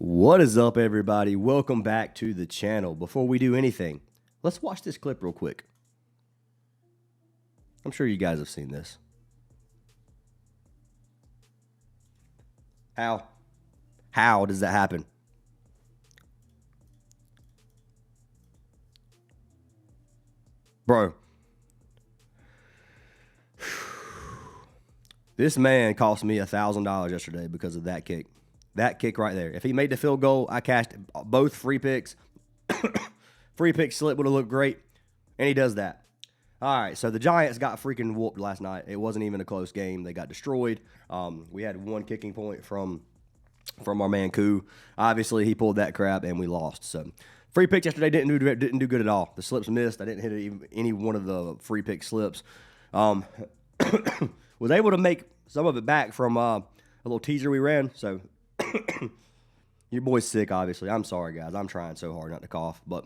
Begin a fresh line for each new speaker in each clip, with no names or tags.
What is up, everybody? Welcome back to the channel. Before we do anything, let's watch this clip real quick. I'm sure you guys have seen this. How does that happen? Bro. This man cost me $1,000 yesterday because of that kick. That kick right there. If he made the field goal, I cashed both free picks. Free pick slip would have looked great. And he does that. All right, so the Giants got freaking whooped last night. It wasn't even a close game. They got destroyed. We had one kicking point from our man Koo. Obviously, he pulled that crap, and we lost. So free pick yesterday didn't do good at all. The slips missed. I didn't hit any one of the free pick slips. Was able to make some of it back from a little teaser we ran. So your boy's sick, obviously. I'm sorry, guys. I'm trying so hard not to cough. But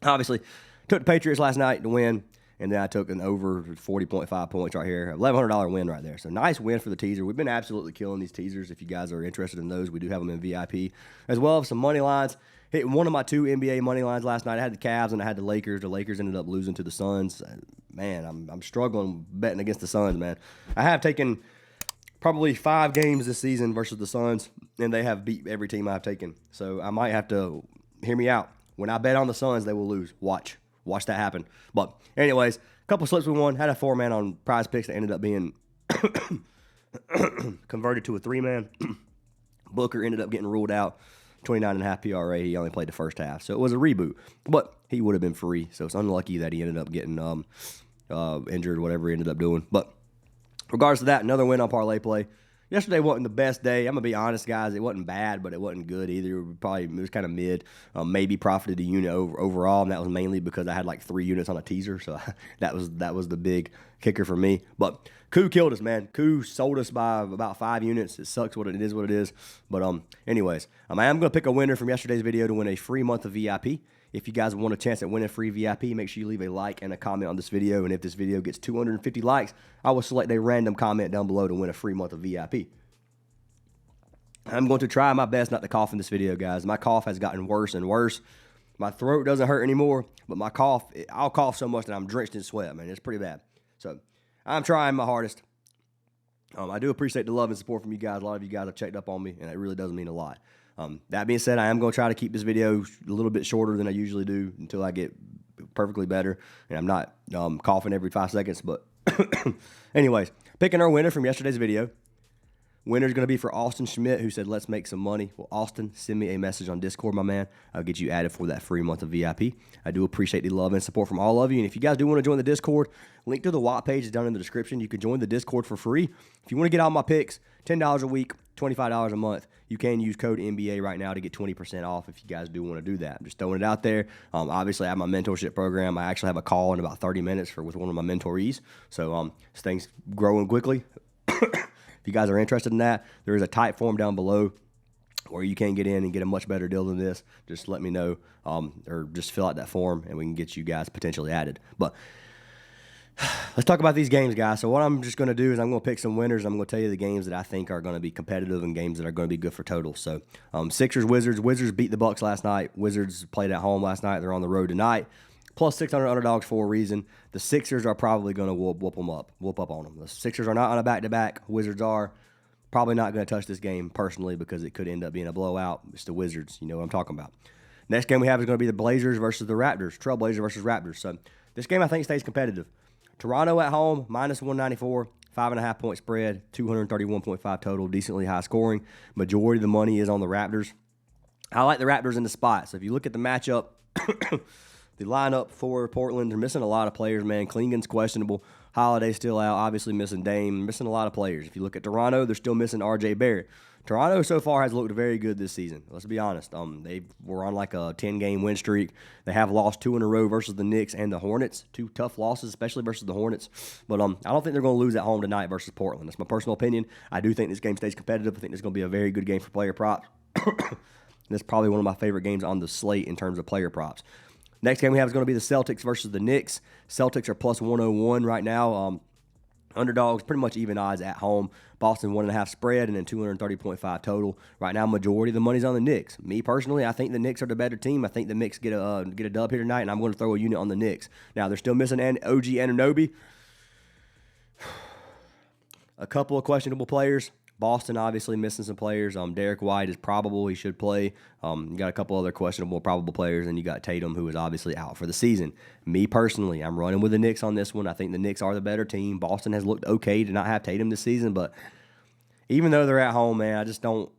obviously, took the Patriots last night to win. And then I took an over 40.5 points right here. $1,100 win right there. So nice win for the teaser. We've been absolutely killing these teasers. If you guys are interested in those, we do have them in VIP. As well as some money lines. Hit one of my two NBA money lines last night. I had the Cavs and I had the Lakers. The Lakers ended up losing to the Suns. Man, I'm struggling betting against the Suns, man. I have taken probably 5 games this season versus the Suns, and they have beat every team I've taken. So I might have to, hear me out. When I bet on the Suns, they will lose. Watch that happen. But anyways, a couple slips we won. Had a 4-man on Prizepicks that ended up being converted to a 3-man. Booker ended up getting ruled out. 29.5 PRA. He only played the first half. So it was a reboot. But he would have been free. So it's unlucky that he ended up getting injured, whatever he ended up doing. But regardless of that, another win on parlay play. Yesterday wasn't the best day. I'm going to be honest, guys. It wasn't bad, but it wasn't good either. It was kind of mid. Maybe profited a unit overall, and that was mainly because I had like 3 units on a teaser. So that was the big kicker for me. But Koo killed us, man. Koo sold us by about 5 units. It sucks what it is. But anyways, I am going to pick a winner from yesterday's video to win a free month of VIP. If you guys want a chance at winning free VIP, make sure you leave a like and a comment on this video. And if this video gets 250 likes, I will select a random comment down below to win a free month of VIP. I'm going to try my best not to cough in this video, guys. My cough has gotten worse and worse. My throat doesn't hurt anymore, but my cough, I'll cough so much that I'm drenched in sweat, man. It's pretty bad. So I'm trying my hardest. I do appreciate the love and support from you guys. A lot of you guys have checked up on me, and it really does mean a lot. That being said, I am going to try to keep this video a little bit shorter than I usually do until I get perfectly better, and I'm not coughing every 5 seconds. But anyways, picking our winner from yesterday's video. Winner's going to be for Austin Schmidt, who said, let's make some money. Well, Austin, send me a message on Discord, my man. I'll get you added for that free month of VIP. I do appreciate the love and support from all of you. And if you guys do want to join the Discord, link to the WAP page is down in the description. You can join the Discord for free. If you want to get all my picks, $10 a week, $25 a month, you can use code NBA right now to get 20% off if you guys do want to do that. I'm just throwing it out there. Obviously, I have my mentorship program. I actually have a call in about 30 minutes with one of my mentorees. So this thing's growing quickly. If you guys are interested in that, there is a type form down below where you can get in and get a much better deal than this. Just let me know or just fill out that form and we can get you guys potentially added. But let's talk about these games, guys. So what I'm just going to do is I'm going to pick some winners. I'm going to tell you the games that I think are going to be competitive and games that are going to be good for totals. So Sixers, Wizards. Wizards beat the Bucks last night. Wizards played at home last night. They're on the road tonight. Plus 600 underdogs for a reason. The Sixers are probably going to whoop up on them. The Sixers are not on a back-to-back. Wizards are probably not going to touch this game personally because it could end up being a blowout. It's the Wizards. You know what I'm talking about. Next game we have is going to be the Blazers versus the Raptors. Trailblazers versus Raptors. So this game I think stays competitive. Toronto at home, minus 194. 5.5 point spread. 231.5 total. Decently high scoring. Majority of the money is on the Raptors. I like the Raptors in the spot. So if you look at the matchup... The lineup for Portland, they're missing a lot of players, man. Klingen's questionable. Holiday's still out. Obviously missing Dame. Missing a lot of players. If you look at Toronto, they're still missing R.J. Barrett. Toronto so far has looked very good this season. Let's be honest. They were on like a 10-game win streak. They have lost 2 in a row versus the Knicks and the Hornets. 2 tough losses, especially versus the Hornets. But I don't think they're going to lose at home tonight versus Portland. That's my personal opinion. I do think this game stays competitive. I think it's going to be a very good game for player props. That's probably one of my favorite games on the slate in terms of player props. Next game we have is going to be the Celtics versus the Knicks. Celtics are plus 101 right now. Underdogs, pretty much even odds at home. Boston 1.5 spread and then 230.5 total. Right now, majority of the money's on the Knicks. Me personally, I think the Knicks are the better team. I think the Knicks get a dub here tonight, and I'm going to throw a unit on the Knicks. Now, they're still missing OG Anunoby. A couple of questionable players. Boston obviously missing some players. Derek White is probable. He should play. You got a couple other questionable probable players, and you got Tatum, who is obviously out for the season. Me personally, I'm running with the Knicks on this one. I think the Knicks are the better team. Boston has looked okay to not have Tatum this season, but even though they're at home, man,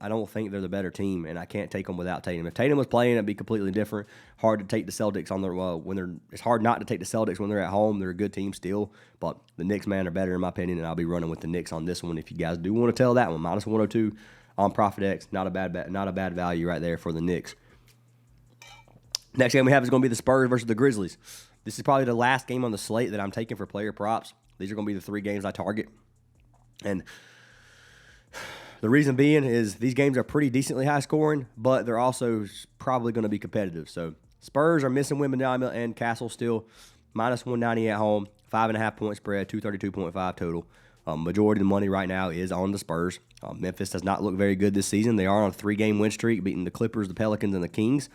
I don't think they're the better team, and I can't take them without Tatum. If Tatum was playing, it'd be completely different. Hard to take the Celtics on their it's hard not to take the Celtics when they're at home. They're a good team still, but the Knicks, man, are better in my opinion, and I'll be running with the Knicks on this one. If you guys do want to tell that one, minus 102 on Prizepicks, not a bad value right there for the Knicks. Next game we have is going to be the Spurs versus the Grizzlies. This is probably the last game on the slate that I'm taking for player props. These are going to be the 3 games I target, and the reason being is these games are pretty decently high scoring, but they're also probably going to be competitive. So Spurs are missing Wembanyama and Castle still, minus 190 at home, 5.5 point spread, 232.5 total. Majority of the money right now is on the Spurs. Memphis does not look very good this season. They are on a 3-game win streak, beating the Clippers, the Pelicans, and the Kings.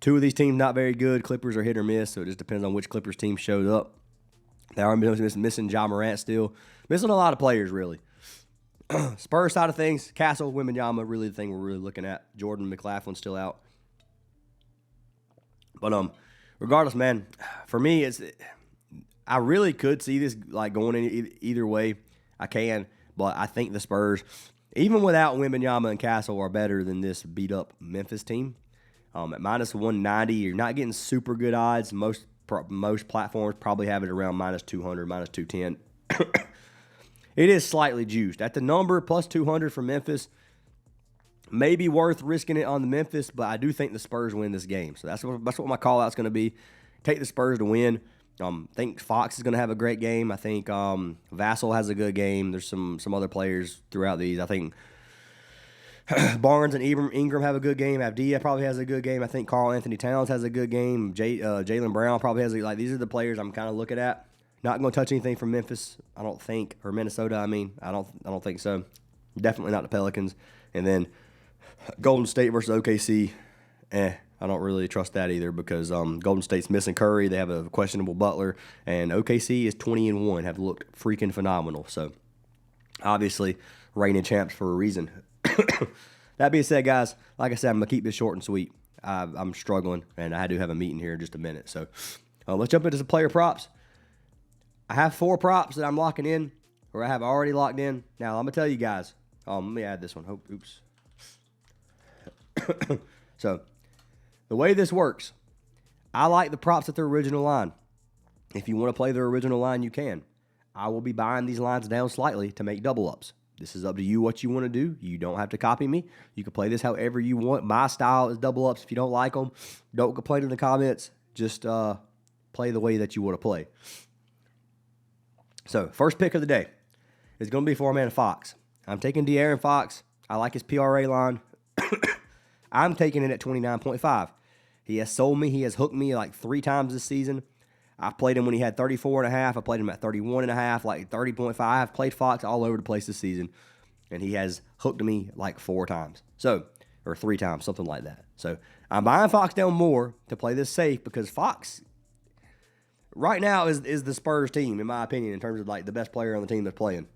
2 of these teams not very good. Clippers are hit or miss, so it just depends on which Clippers team showed up. They are missing Ja Morant still. Missing a lot of players, really. Spurs side of things, Castle, Wembanyama, really the thing we're really looking at. Jordan McLaughlin's still out. But regardless, man, for me, I really could see this like going in either way. I can, but I think the Spurs, even without Wembanyama and Castle, are better than this beat-up Memphis team. At minus 190, you're not getting super good odds. Most platforms probably have it around minus 200, minus 210. It is slightly juiced. At the number, plus 200 for Memphis, may be worth risking it on the Memphis, but I do think the Spurs win this game. So that's what my call-out's going to be. Take the Spurs to win. I think Fox is going to have a great game. I think Vassell has a good game. There's some other players throughout these. I think Barnes and Ingram have a good game. Avdia probably has a good game. I think Karl Anthony Towns has a good game. Jaylen Brown probably has these are the players I'm kind of looking at. Not going to touch anything from Memphis, I don't think, or Minnesota. I mean, I don't think so. Definitely not the Pelicans. And then Golden State versus OKC. I don't really trust that either because Golden State's missing Curry. They have a questionable Butler, and OKC is 20-1. Have looked freaking phenomenal. So obviously, reigning champs for a reason. That being said, guys, like I said, I'm gonna keep this short and sweet. I'm struggling, and I do have a meeting here in just a minute. So let's jump into some player props. I have 4 props that I'm locking in, or I have already locked in. Now, I'm going to tell you guys. Let me add this one. Oops. So, the way this works, I like the props at their original line. If you want to play their original line, you can. I will be buying these lines down slightly to make double ups. This is up to you what you want to do. You don't have to copy me. You can play this however you want. My style is double ups. If you don't like them, don't complain in the comments. Just play the way that you want to play. So, first pick of the day is going to be for Fox. I'm taking De'Aaron Fox. I like his PRA line. I'm taking it at 29.5. He has sold me. He has hooked me like 3 times this season. I've played him when he had 34.5. I played him at 31.5, like 30.5. I've played Fox all over the place this season, and he has hooked me like 4 times. Or 3 times, something like that. So, I'm buying Fox down more to play this safe because Fox right now is the Spurs team, in my opinion, in terms of like the best player on the team that's playing.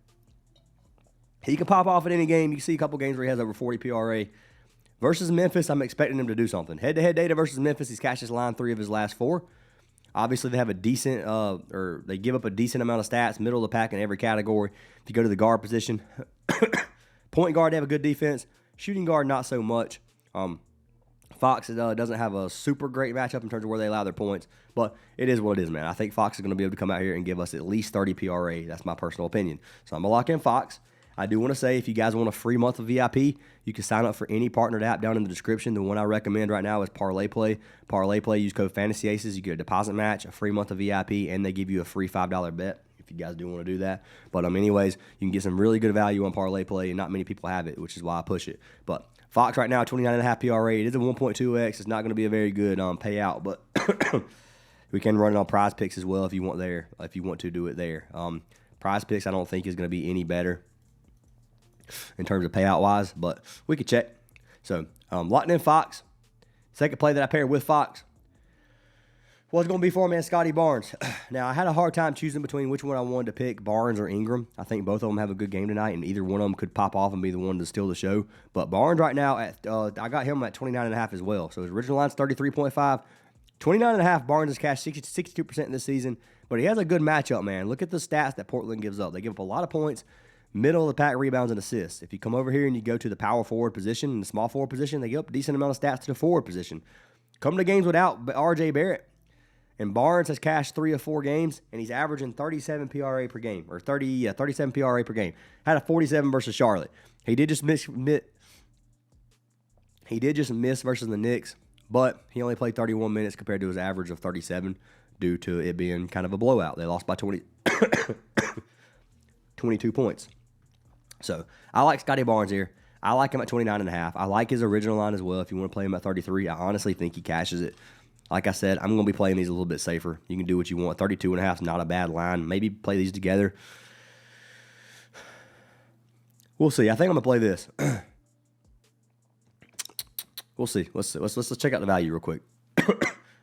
He can pop off at any game. You see a couple games where he has over 40 PRA. Versus Memphis, I'm expecting him to do something. Head-to-head data versus Memphis, he's cashed his line 3 of his last 4. Obviously, they have a decent, or they give up a decent amount of stats, middle of the pack in every category. If you go to the guard position, point guard, they have a good defense. Shooting guard, not so much. Fox doesn't have a super great matchup in terms of where they allow their points, but it is what it is, man. I think Fox is going to be able to come out here and give us at least 30 PRA. That's my personal opinion. So I'm going to lock in Fox. I do want to say if you guys want a free month of VIP, you can sign up for any partnered app down in the description. The one I recommend right now is Parlay Play. Parlay Play, use code Fantasy Aces. You get a deposit match, a free month of VIP, and they give you a free $5 bet if you guys do want to do that. But anyways, you can get some really good value on Parlay Play, and not many people have it, which is why I push it. But Fox right now, 29.5 PRA. It is a 1.2x. It's not going to be a very good payout, but we can run it on Prizepicks as well if you want to do it there. Prizepicks I don't think is going to be any better in terms of payout-wise, but we could check. So, locked in Fox. Second play that I paired with Fox was going to be for man Scotty Barnes. Now, I had a hard time choosing between which one I wanted to pick, Barnes or Ingram. I think both of them have a good game tonight, and either one of them could pop off and be the one to steal the show. But Barnes right now, I got him at 29.5 as well. So his original line's 33.5. 29.5, Barnes has cashed 62% this season, but he has a good matchup, man. Look at the stats that Portland gives up. They give up a lot of points, middle of the pack rebounds and assists. If you come over here and you go to the power forward position and the small forward position, they give up a decent amount of stats to the forward position. Come to games without R.J. Barrett. And Barnes has cashed 3 of 4 games, and he's averaging 37 PRA per game, or 37 PRA per game. Had a 47 versus Charlotte. He did just miss versus the Knicks, but he only played 31 minutes compared to his average of 37 due to it being kind of a blowout. They lost by 22 points. So I like Scotty Barnes here. I like him at 29.5. I like his original line as well. If you want to play him at 33, I honestly think he cashes it. Like I said, I'm going to be playing these a little bit safer. You can do what you want. 32.5 is not a bad line. Maybe play these together. We'll see. I think I'm going to play this. We'll see. Let's check out the value real quick.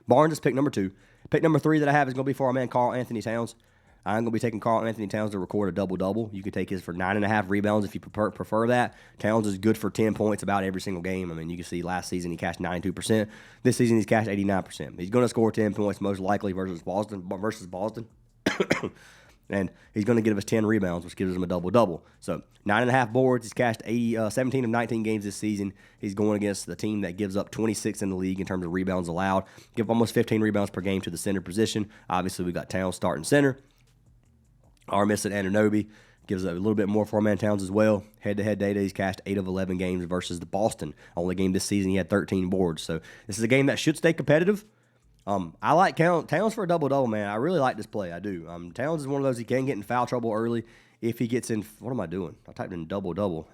Barnes is pick number 2. Pick number 3 that I have is going to be for our man Karl Anthony Towns. I'm going to be taking Karl Anthony Towns to record a double-double. You can take his for 9.5 rebounds if you prefer that. Towns is good for 10 points about every single game. I mean, you can see last season he cashed 92%. This season he's cashed 89%. He's going to score 10 points most likely versus Boston. And he's going to give us 10 rebounds, which gives him a double-double. So 9.5 boards. He's cashed 17 of 19 games this season. He's going against the team that gives up 26 in the league in terms of rebounds allowed. Give up almost 15 rebounds per game to the center position. Obviously, we got Towns starting center. Our missing Novig gives a little bit more for man Towns as well. Head-to-head data, he's cashed 8 of 11 games versus the Boston. Only game this season, he had 13 boards. So this is a game that should stay competitive. I like Towns for a double-double, man. I really like this play. I do. Towns is one of those he can get in foul trouble early if he gets in. What am I doing? I typed in double-double.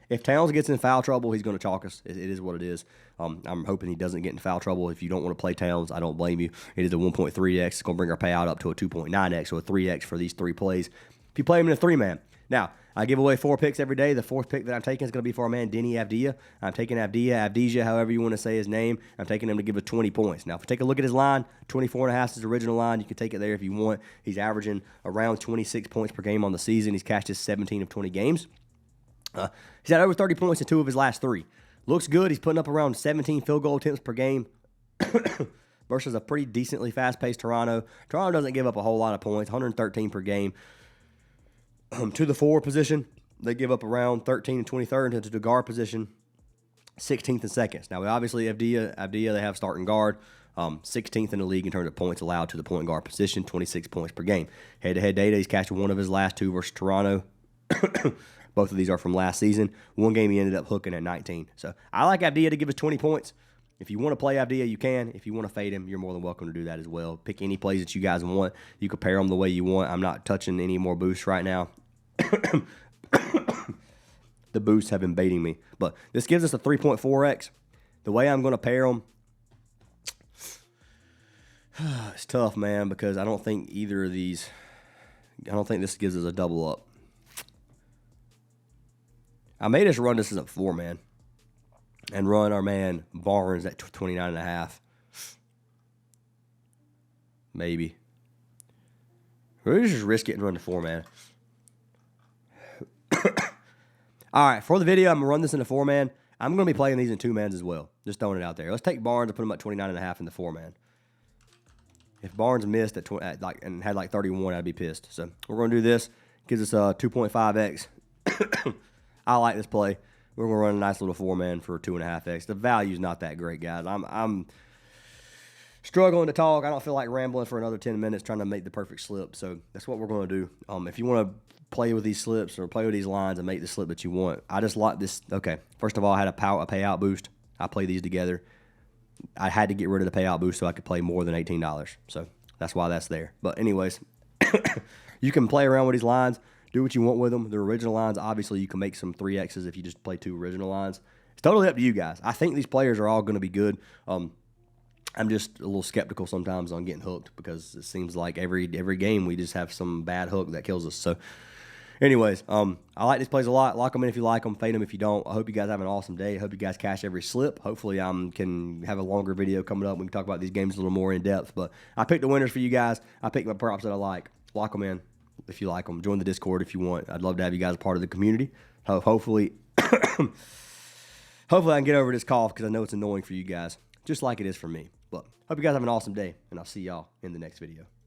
If Towns gets in foul trouble, he's going to chalk us. It is what it is. I'm hoping he doesn't get in foul trouble. If you don't want to play Towns, I don't blame you. It is a 1.3x. It's going to bring our payout up to a 2.9x, so a 3x for these 3 plays. If you play him in a 3-man. Now, I give away 4 picks every day. The 4th pick that I'm taking is going to be for our man Denny Avdija. I'm taking Avdija, however you want to say his name. I'm taking him to give us 20 points. Now, if you take a look at his line, 24.5 is his original line. You can take it there if you want. He's averaging around 26 points per game on the season. He's cashed his 17 of 20 games. He's had over 30 points in 2 of his last 3. Looks good. He's putting up around 17 field goal attempts per game versus a pretty decently fast-paced Toronto. Toronto doesn't give up a whole lot of points, 113 per game. To the forward position, they give up around 13 and 23rd, and to the guard position, 16th and 2nd. Now, obviously, Avdija, they have starting guard, 16th in the league in terms of points allowed to the point guard position, 26 points per game. Head-to-head data, he's cashed 1 of his last 2 versus Toronto. Both of these are from last season. 1 game he ended up hooking at 19. So I like Avdija to give us 20 points. If you want to play Avdija, you can. If you want to fade him, you're more than welcome to do that as well. Pick any plays that you guys want. You can pair them the way you want. I'm not touching any more boosts right now. The boosts have been baiting me. But this gives us a 3.4x. The way I'm going to pair them, it's tough, man, because I don't think either of these, I don't think this gives us a double up. I may just run this as a 4-man and run our man Barnes at 29.5. Maybe. We're just risk it and run the 4-man. All right, for the video, I'm going to run this in a 4-man. I'm going to be playing these in 2-mans as well. Just throwing it out there. Let's take Barnes and put him at 29.5 in the 4-man. If Barnes missed and had like 31, I'd be pissed. So we're going to do this. Gives us a 2.5x. I like this play. We're going to run a nice little 4-man for 2.5x. The value's not that great, guys. I'm struggling to talk. I don't feel like rambling for another 10 minutes trying to make the perfect slip. So that's what we're going to do. If you want to play with these slips or play with these lines and make the slip that you want, I just like this. Okay, first of all, I had a payout boost. I play these together. I had to get rid of the payout boost so I could play more than $18. So that's why that's there. But anyways, you can play around with these lines. Do what you want with them. The original lines, obviously, you can make some 3Xs if you just play 2 original lines. It's totally up to you guys. I think these players are all going to be good. I'm just a little skeptical sometimes on getting hooked because it seems like every game we just have some bad hook that kills us. So, anyways, I like these plays a lot. Lock them in if you like them. Fade them if you don't. I hope you guys have an awesome day. I hope you guys cash every slip. Hopefully, I can have a longer video coming up. We can talk about these games a little more in depth. But I picked the winners for you guys. I picked my props that I like. Lock them in if you like them. Join the Discord if you want. I'd love to have you guys a part of the community. Hopefully, hopefully I can get over this cough because I know it's annoying for you guys, just like it is for me. But hope you guys have an awesome day, and I'll see y'all in the next video.